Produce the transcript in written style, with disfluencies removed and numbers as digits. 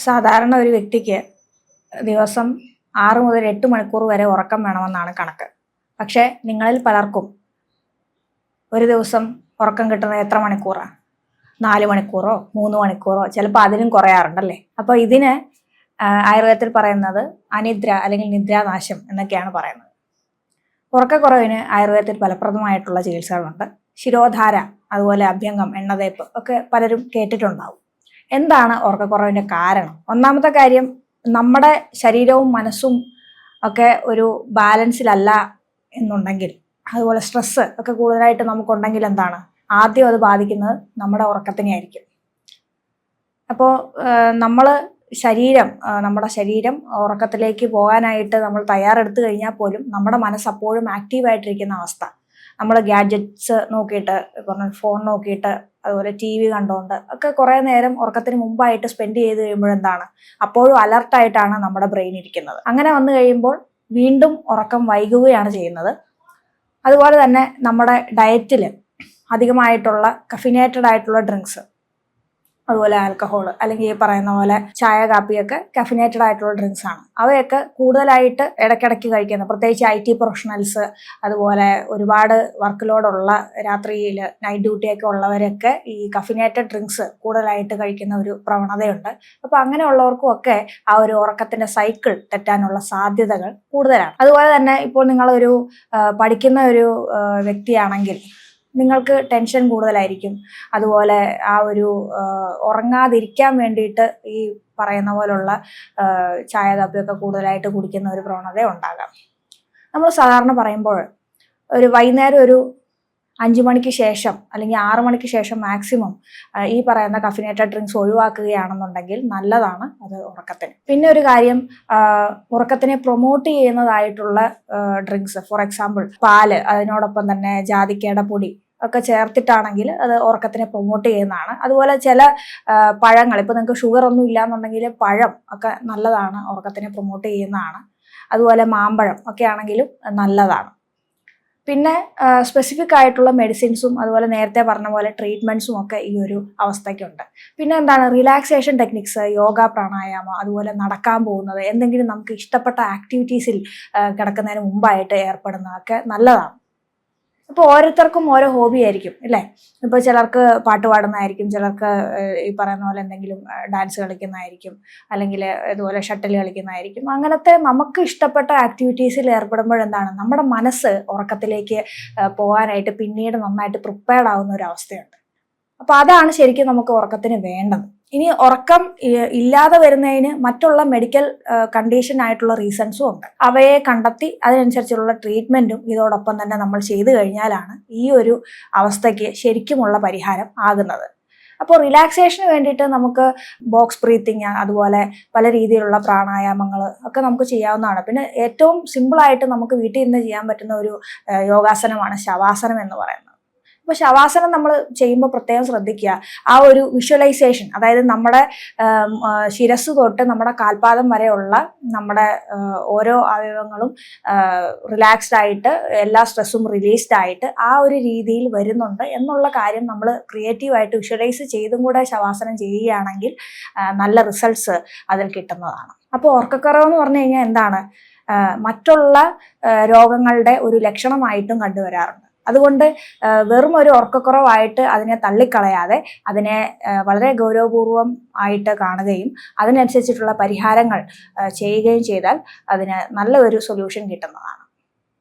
സാധാരണ ഒരു വ്യക്തിക്ക് ദിവസം 6 മുതൽ 8 മണിക്കൂർ വരെ ഉറക്കം വേണമെന്നാണ് കണക്ക്. പക്ഷേ നിങ്ങളിൽ പലർക്കും ഒരു ദിവസം ഉറക്കം കിട്ടുന്നത് എത്ര മണിക്കൂറാണ്? 4 മണിക്കൂറോ 3 മണിക്കൂറോ, ചിലപ്പോൾ അതിലും കുറയാറുണ്ടല്ലേ. അപ്പോൾ ഇതിന് ആയുർവേദത്തിൽ പറയുന്നത് അനിദ്ര അല്ലെങ്കിൽ നിദ്രാനാശം എന്നൊക്കെയാണ് പറയുന്നത്. ഉറക്കക്കുറവിന് ആയുർവേദത്തിൽ ഫലപ്രദമായിട്ടുള്ള ചികിത്സകളുണ്ട്. ശിരോധാര, അതുപോലെ അഭ്യംഗം, എണ്ണതേപ്പ് ഒക്കെ പലരും കേട്ടിട്ടുണ്ടാവും. എന്താണ് ഉറക്കക്കുറവിൻ്റെ കാരണം? ഒന്നാമത്തെ കാര്യം, നമ്മുടെ ശരീരവും മനസ്സും ഒക്കെ ഒരു ബാലൻസിലല്ല എന്നുണ്ടെങ്കിൽ, അതുപോലെ സ്ട്രെസ്സ് ഒക്കെ കൂടുതലായിട്ട് നമുക്കുണ്ടെങ്കിൽ എന്താണ് ആദ്യം അത് ബാധിക്കുന്നത് നമ്മുടെ ഉറക്കത്തിനെയായിരിക്കും. അപ്പോൾ നമ്മുടെ ശരീരം ഉറക്കത്തിലേക്ക് പോകാനായിട്ട് നമ്മൾ തയ്യാറെടുത്തു കഴിഞ്ഞാൽ പോലും നമ്മുടെ മനസ്സ് അപ്പോഴും ആക്റ്റീവായിട്ടിരിക്കുന്ന അവസ്ഥ. നമ്മൾ ഗാഡ്ജറ്റ്സ് നോക്കിയിട്ട്, ഫോൺ നോക്കിയിട്ട്, അതുപോലെ TV കണ്ടുകൊണ്ട് ഒക്കെ കുറേ നേരം ഉറക്കത്തിന് മുമ്പായിട്ട് സ്പെൻഡ് ചെയ്ത് കഴിയുമ്പോഴെന്താണ് അപ്പോഴും അലർട്ടായിട്ടാണ് നമ്മുടെ ബ്രെയിൻ ഇരിക്കുന്നത്. അങ്ങനെ വന്നു കഴിയുമ്പോൾ വീണ്ടും ഉറക്കം വൈകുകയാണ് ചെയ്യുന്നത്. അതുപോലെ തന്നെ നമ്മുടെ ഡയറ്റിൽ അധികമായിട്ടുള്ള കഫിനേറ്റഡ് ആയിട്ടുള്ള ഡ്രിങ്ക്സ്, അതുപോലെ ആൽക്കഹോൾ, അല്ലെങ്കിൽ ഈ പറയുന്ന പോലെ ചായ, കാപ്പിയൊക്കെ കഫിനേറ്റഡ് ആയിട്ടുള്ള ഡ്രിങ്ക്സ് ആണ്. അവയൊക്കെ കൂടുതലായിട്ട് ഇടയ്ക്കിടയ്ക്ക് കഴിക്കുന്നത്, പ്രത്യേകിച്ച് IT പ്രൊഫഷണൽസ്, അതുപോലെ ഒരുപാട് വർക്ക് ലോഡുള്ള രാത്രിയിൽ നൈറ്റ് ഡ്യൂട്ടിയൊക്കെ ഉള്ളവരൊക്കെ ഈ കഫിനേറ്റഡ് ഡ്രിങ്ക്സ് കൂടുതലായിട്ട് കഴിക്കുന്ന ഒരു പ്രവണതയുണ്ട്. അപ്പോൾ അങ്ങനെയുള്ളവർക്കും ഒക്കെ ആ ഒരു ഉറക്കത്തിന്റെ സൈക്കിൾ തെറ്റാനുള്ള സാധ്യതകൾ കൂടുതലാണ്. അതുപോലെ തന്നെ ഇപ്പോൾ നിങ്ങളൊരു പഠിക്കുന്ന ഒരു വ്യക്തിയാണെങ്കിൽ നിങ്ങൾക്ക് ടെൻഷൻ കൂടുതലായിരിക്കും. അതുപോലെ ആ ഒരു ഉറങ്ങാതിരിക്കാൻ വേണ്ടിയിട്ട് ഈ പറയുന്ന പോലുള്ള ചായ, കാപ്പിയൊക്കെ കൂടുതലായിട്ട് കുടിക്കുന്ന ഒരു പ്രവണത ഉണ്ടാകാം. നമ്മൾ സാധാരണ പറയുമ്പോൾ വൈകുന്നേരം ഒരു 5 മണിക്ക് ശേഷം അല്ലെങ്കിൽ 6 മണിക്ക് ശേഷം മാക്സിമം ഈ പറയുന്ന കഫിനേറ്റഡ് ഡ്രിങ്ക്സ് ഒഴിവാക്കുകയാണെന്നുണ്ടെങ്കിൽ നല്ലതാണ് അത് ഉറക്കത്തിന്. പിന്നെ ഒരു കാര്യം, ഉറക്കത്തിനെ പ്രൊമോട്ട് ചെയ്യുന്നതായിട്ടുള്ള ഡ്രിങ്ക്സ്, ഫോർ എക്സാമ്പിൾ പാല്, അതിനോടൊപ്പം തന്നെ ജാതിക്കയുടെ പൊടി ഒക്കെ ചേർത്തിട്ടാണെങ്കിൽ അത് ഉറക്കത്തിനെ പ്രൊമോട്ട് ചെയ്യുന്നതാണ്. അതുപോലെ ചില പഴങ്ങൾ, ഇപ്പോൾ നിങ്ങൾക്ക് ഷുഗർ ഒന്നും ഇല്ലാന്നുണ്ടെങ്കിൽ പഴം ഒക്കെ നല്ലതാണ്, ഉറക്കത്തിനെ പ്രൊമോട്ട് ചെയ്യുന്നതാണ്. അതുപോലെ മാമ്പഴം ഒക്കെ ആണെങ്കിലും നല്ലതാണ്. പിന്നെ സ്പെസിഫിക് ആയിട്ടുള്ള മെഡിസിൻസും അതുപോലെ നേരത്തെ പറഞ്ഞ പോലെ ട്രീറ്റ്മെൻറ്റ്സും ഒക്കെ ഈ ഒരു അവസ്ഥയ്ക്കുണ്ട്. പിന്നെ എന്താണ്, റിലാക്സേഷൻ ടെക്നിക്സ്, യോഗ, പ്രാണായാമം, അതുപോലെ നടക്കാൻ പോകുന്നത്, എന്തെങ്കിലും നമുക്ക് ഇഷ്ടപ്പെട്ട ആക്ടിവിറ്റീസിൽ കിടക്കുന്നതിന് മുമ്പായിട്ട് ഏർപ്പെടുന്നതൊക്കെ നല്ലതാണ്. ഇപ്പോൾ ഓരോരുത്തർക്കും ഓരോ ഹോബി ആയിരിക്കും അല്ലേ. ഇപ്പോൾ ചിലർക്ക് പാട്ട് പാടുന്നതായിരിക്കും, ചിലർക്ക് ഈ പറയുന്ന പോലെ എന്തെങ്കിലും ഡാൻസ് കളിക്കുന്നതായിരിക്കും, അല്ലെങ്കിൽ ഇതുപോലെ ഷട്ടിൽ കളിക്കുന്നതായിരിക്കും. അങ്ങനത്തെ നമുക്ക് ഇഷ്ടപ്പെട്ട ആക്ടിവിറ്റീസിൽ ഏർപ്പെടുമ്പോഴെന്താണ് നമ്മുടെ മനസ്സ് ഉറക്കത്തിലേക്ക് പോകാനായിട്ട് പിന്നീട് നന്നായിട്ട് പ്രിപ്പയർഡ് ആവുന്ന ഒരു അവസ്ഥയുണ്ട്. അപ്പോൾ അതാണ് ശരിക്കും നമുക്ക് ഉറക്കത്തിന് വേണ്ടത്. ഇനി ഉറക്കം ഇല്ലാതെ വരുന്നതിന് മറ്റുള്ള മെഡിക്കൽ കണ്ടീഷൻ ആയിട്ടുള്ള റീസൺസും ഉണ്ട്. അവയെ കണ്ടെത്തി അതിനനുസരിച്ചുള്ള ട്രീറ്റ്മെന്റും ഇതോടൊപ്പം തന്നെ നമ്മൾ ചെയ്തു കഴിഞ്ഞാലാണ് ഈ ഒരു അവസ്ഥയ്ക്ക് ശരിക്കുമുള്ള പരിഹാരം ആകുന്നത്. അപ്പോൾ റിലാക്സേഷന് വേണ്ടിയിട്ട് നമുക്ക് ബോക്സ് ബ്രീത്തിങ്, അതുപോലെ പല രീതിയിലുള്ള പ്രാണായാമങ്ങൾ ഒക്കെ നമുക്ക് ചെയ്യാവുന്നതാണ്. പിന്നെ ഏറ്റവും സിമ്പിളായിട്ട് നമുക്ക് വീട്ടിൽ നിന്ന് ചെയ്യാൻ പറ്റുന്ന ഒരു യോഗാസനമാണ് ശവാസനം എന്ന് പറയുന്നത്. അപ്പോൾ ശവാസനം നമ്മൾ ചെയ്യുമ്പോൾ പ്രത്യേകം ശ്രദ്ധിക്കുക, ആ ഒരു വിഷ്വലൈസേഷൻ, അതായത് നമ്മുടെ ശിരസ് തൊട്ട് നമ്മുടെ കാൽപാദം വരെയുള്ള നമ്മുടെ ഓരോ അവയവങ്ങളും റിലാക്സ്ഡ് ആയിട്ട്, എല്ലാ സ്ട്രെസ്സും റിലീസ്ഡ് ആയിട്ട് ആ ഒരു രീതിയിൽ വരുന്നുണ്ട് എന്നുള്ള കാര്യം നമ്മൾ ക്രിയേറ്റീവായിട്ട് വിഷ്വലൈസ് ചെയ്തും കൂടെ ശവാസനം ചെയ്യുകയാണെങ്കിൽ നല്ല റിസൾട്ട്സ് അതിൽ കിട്ടുന്നതാണ്. അപ്പോൾ ഉറക്കക്കുറവ് എന്ന് പറഞ്ഞു കഴിഞ്ഞാൽ എന്താണ്, മറ്റുള്ള രോഗങ്ങളുടെ ഒരു ലക്ഷണമായിട്ടും കണ്ടുവരാറുണ്ട്. അതുകൊണ്ട് വെറും ഒരു ഉറക്കക്കുറവായിട്ട് അതിനെ തള്ളിക്കളയാതെ അതിനെ വളരെ ഗൗരവപൂർവം ആയിട്ട് കാണുകയും അതിനനുസരിച്ചിട്ടുള്ള പരിഹാരങ്ങൾ ചെയ്യുകയും ചെയ്താൽ അതിന് നല്ല ഒരു സൊല്യൂഷൻ കിട്ടുന്നതാണ്.